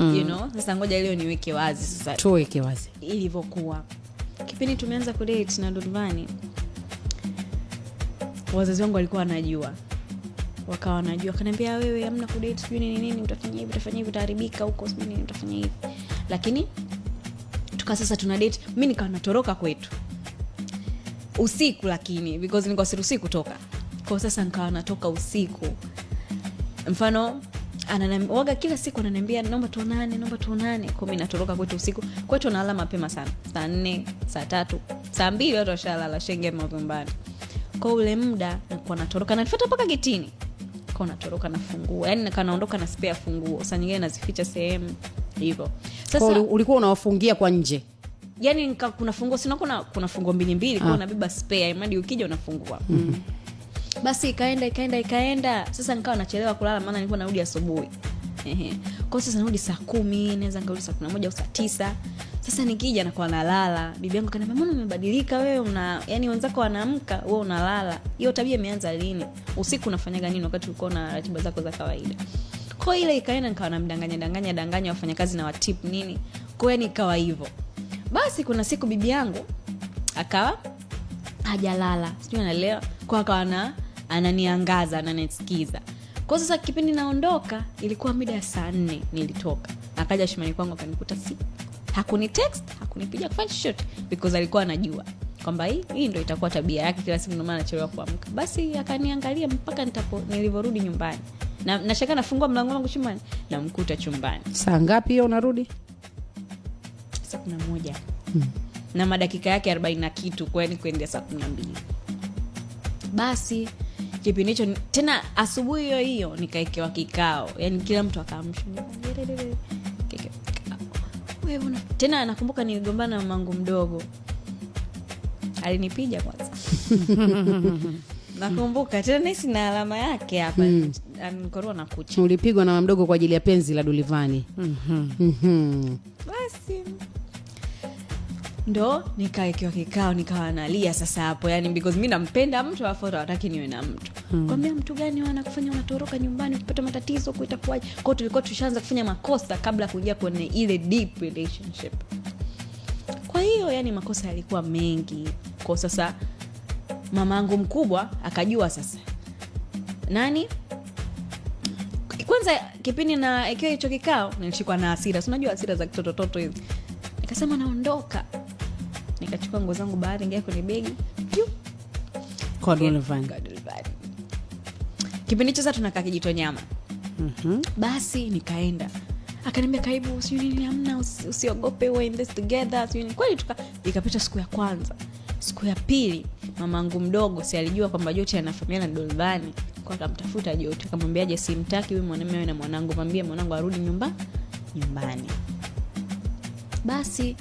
you know. Sasa ngoja leo niweke wazi sasa. Tuweke wazi Ilivyokuwa. Kipindi tumeanza kudate na Dulvani, wazazi wangu walikuwa wanajua. Wakawa wanajua. Akaniambia wewe hamna kudate, sijui nini, utafanya hivi, utaharibika huko, sijui nini, utafanya hivi. Lakini sasa tuna date, mimi nikawa natoroka kwetu usiku, lakini because nilikuwa siruhusi kutoka. Kwa sasa nikawa natoka usiku. Mfano waga kila siku ananiambia naomba tuonane. Kwa mimi natoroka kwetu usiku. Kwetu nalala mapema sana. Saa 4, saa 3, saa 2 watu washalala shenge mavyumbani. Kwa ule muda nakuwa natoroka, nafuata mpaka getini. Kwa natoroka na funguo. Yaani naondoka na spare funguo. Saa nyingine nazificha sehemu hivyo. Sasa ulikuwa unawafungia kwa nje? Yaani kuna funguo, sina kuna funguo mbili kwa unabeba spare, imadi ukija unafungua. Basi ikaenda. Sasa nikawa nachelewa kulala maana nilikuwa narudi asubuhi. Kwa sasa narudi saa 10, naweza ngarudi saa 11 au saa 9. Sasa nikija na kwa nalala. Bibi yangu kaniambia mbona umebadilika wewe, yani wenzako wanaamka wewe unalala. Hiyo tabia imeanza lini? Usiku unafanyaga nini wakati uko na ratiba zako za kawaida? Kwa ile ikaenda nikawa namdanganya wafanyakazi na watip nini. Kwa hiyo nikawa hivyo. Basi kuna siku bibi yangu akawa hajalala. Sijui anaelewa. Kwa akawa ananiangaza, ananisikiza. Kwa sasa kipindi naondoka ilikuwa mida ya saa 4 nilitoka. Akaja shumani kwangu akanikuta hakuni text, hakunipigia kufanya shot because alikuwa anajua kwamba hii ndio itakuwa tabia yake kila siku, ndio maana anachelewa kuamka. Basi akaniangalia mpaka nilivorudi nyumbani. Na nashaka nafungua mlango wangu chumbani na mkuta chumbani. Saa ngapi hiyo unarudi? Saa 11. Na madakika yake 40 na kitu, kwani kuendea saa 12. Basi kipindi hicho tena asubuhi hiyo nikaekewa kikao. Yaani kila mtu akaamshwa. Wewe tena nakumbuka niligombana na mamangu mdogo. Alinipiga kwanza. Nakumbuka tena nisi na alama yake hapa. Anikorua na kucha. Ulipigwa na mama mdogo kwa ajili ya penzi la Dulvani. Basi ndo nikaekewa kikao, nikawa nalia sasa hapo, yani because mimi nampenda mtu afu hataki niwe na mtu. Kwambia mtu gani wanakufanya unatoroka nyumbani ukipata matatizo kuitakuaje? Kwa tulikuwa tushaanza kufanya makosa kabla kuingia kwenye ile deep relationship. Kwa hiyo yani makosa yalikuwa mengi. Kwa sasa mamangu mkubwa akajua sasa. Kwanza kipindi na ikiwa hicho kikao nilishikwa na hasira. Unajua hasira za kitoto hizi. Nikasema naondoka. Nikachukua nguo zangu baadhi ingia kwenye begi. Kwa Dulvani. Kipindi cha sasa tunakaa Kijitonyama. Basi nikaenda. Akaniambia karibu, sijui nini, hamna, usiogope, we in this together, sijui nini. Kweli ikapita siku ya kwanza. Siku ya pili mamangu mdogo si alijua kwamba Joti anafahamiana na Dulvani. Kwa akamtafuta Joti akamwambia aje simtaki wewe mwanamume na mwanangu, mwambie mwanangu arudi nyumbani. Basi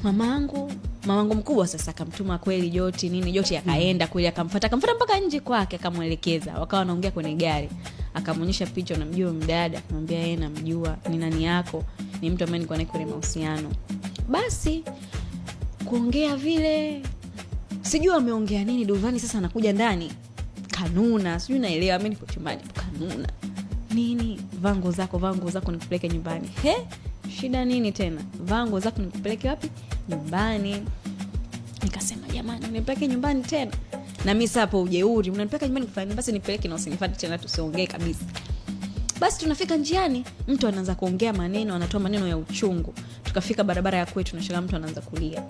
mamangu mkubwa sasa akamtuma kweli Joti nini. Joti akaenda kweli akamfuata mpaka nje kwake, akamuelekeza. Wakawa wanaongea kwenye gari, akamuonyesha picha, unamjua mdada? Akamwambia yeye namjua. Ni nani yako? Ni mtu ambaye nilikuwa naye kwenye mahusiano. Basi kuongea vile sijui ameongea nini. Dulvani sasa anakuja ndani kanuna, sijui naelewa, mimi niko chumbani kanuna nini, vango zako nikupeleke nyumbani. Shida nini tena? Vango zako nikupeleke wapi? Nyumbani. Nikasema jamani, nipeleke nyumbani tena? Na mimi hapo ujeuri, unanipeleka nyumbani kufanya? Basi nipeleke na usinifuate tena, tusiongee kabisa. Basi tunafika njiani, mtu anaanza kuongea maneno, anatoa maneno ya uchungu. Tukafika barabara ya kwetu, nashangaa mtu anaanza kulia.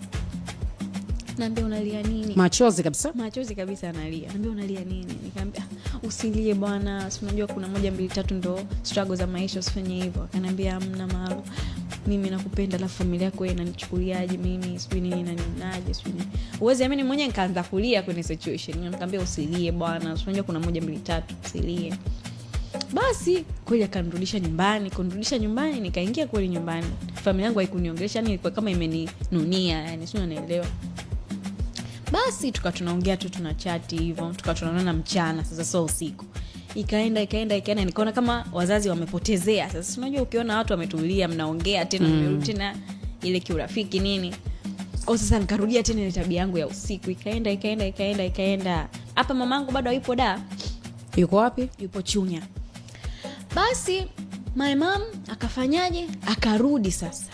Naambia unalia nini? Machozi kabisa analia. Naambia unalia nini? Nikamwambia usilie bwana, si unajua kuna 1 2 3 ndo struggle za maisha, usifanye hivyo. Akaniambia hamna Maru, mimi nakupenda, la familia yako inanichukuliaje mimi, sijui nini na ninaje, sijui nini. Uweze mimi mwenyewe nikaanza kulia kwenye situation. Nikamwambia usilie bwana, si unajua kuna 1 2 3, usilie. Basi kweli akanirudisha nyumbani, nikaingia kweli nyumbani. Familia yangu haikuniongelesha, yani ilikuwa kama imeninunia, yani sio unaelewa. Basi tunaongea tu, tunachati hivyo, tunaonana mchana sasa, sio usiku. Ikaenda nikaona kama wazazi wamepotezea. Sasa unajua ukiona watu wametulia mnaongea tena mmerudi tena ile kiurafiki nini. Kwa sasa nikarudia tena ile tabia yangu ya usiku. Ikaenda. Hapa mamangu bado hayupo da. Yuko wapi? Yupo Chunya. Basi My mom akafanyaje, akarudi sasa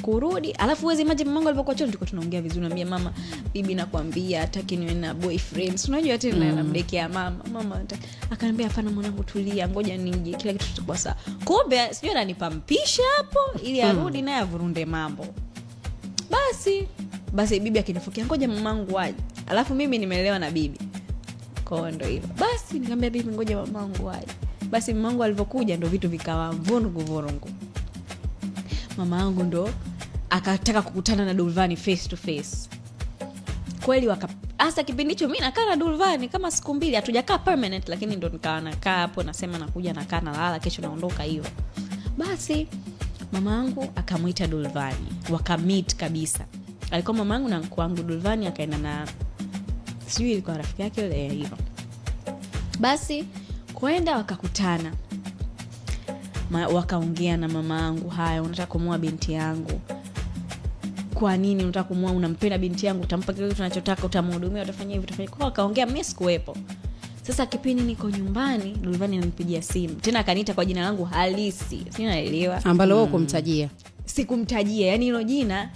kurudi. Alafu wezi imagine mamangu alivyokuwa choni, tulikuwa tunaongea vizuri, naambia mama, bibi nakwambia hataki niwe na boyfriend. Unajua tena na mdekea mama akaniambia hapana mwanangu, tulia, ngoja nije, kila kitu kitakuwa sawa. Kumbe sijui ananipa mpisha hapo ili arudi naye avurunde mambo. Basi bibi akinifukia, ngoja mamangu aje. Alafu mimi nimeelewa na bibi. Kwa ndo hivyo. Basi nikamwambia bibi, ngoja mamangu aje. Basi mamangu alivyokuja ndo vitu vikawa vurungu. Mama yangu ndo akataka kukutana na Dulvani face to face. Kweli hasa kipindi hicho mimi nakaa na Dulvani kama siku 2, hatujakaa permanent, lakini ndo nikawa nakaa hapo, nasema nakuja nakaa na lala, kesho naondoka hiyo. Basi mama yangu akamuita Dulvani, wakameet kabisa. Alikuwa mama yangu na mkuu wangu, Dulvani akaenda na sijui ilikuwa rafiki yake hivyo. Basi kwenda wakakutana. Wakaongea na mama yangu, haya unataka kumuoa binti yangu. Kwa nini unataka kumuoa? Unampenda binti yangu, utampa kile kitu unachotaka, utamhudumia, utafanya hivi, utafanya. Kwa wakaongea, mimi sikuwepo. Sasa kipindi niko nyumbani, Dulvani ananipigia simu. Tena akaniita kwa jina langu halisi. Sinaelewa. Ambalo wewe kumtajia. Sikumtajia, yani hilo jina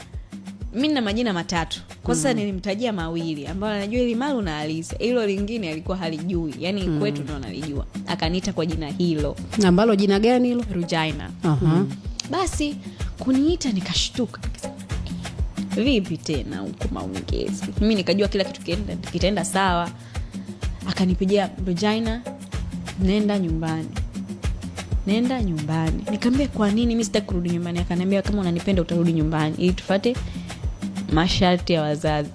mimi nina majina 3. Kwa sasa nilimtajia 2 ambayo anajua ile Malu na Alisa. Hilo lingine alikuwa halijui. Yani kwetu ndo analijua. Akaniita kwa jina hilo. Ambalo jina gani hilo? Rujina. Basi kuniita nikashtuka. Vipi tena huko maongezi? Mimi nikajua kila kitu kitaenda sawa. Akanipigia, Rujina, nenda nyumbani. Nikamwambia kwa nini mimi sitaki kurudi nyumbani? Akaniambia kama unanipenda utarudi nyumbani ili tufuate masharti ya wazazi.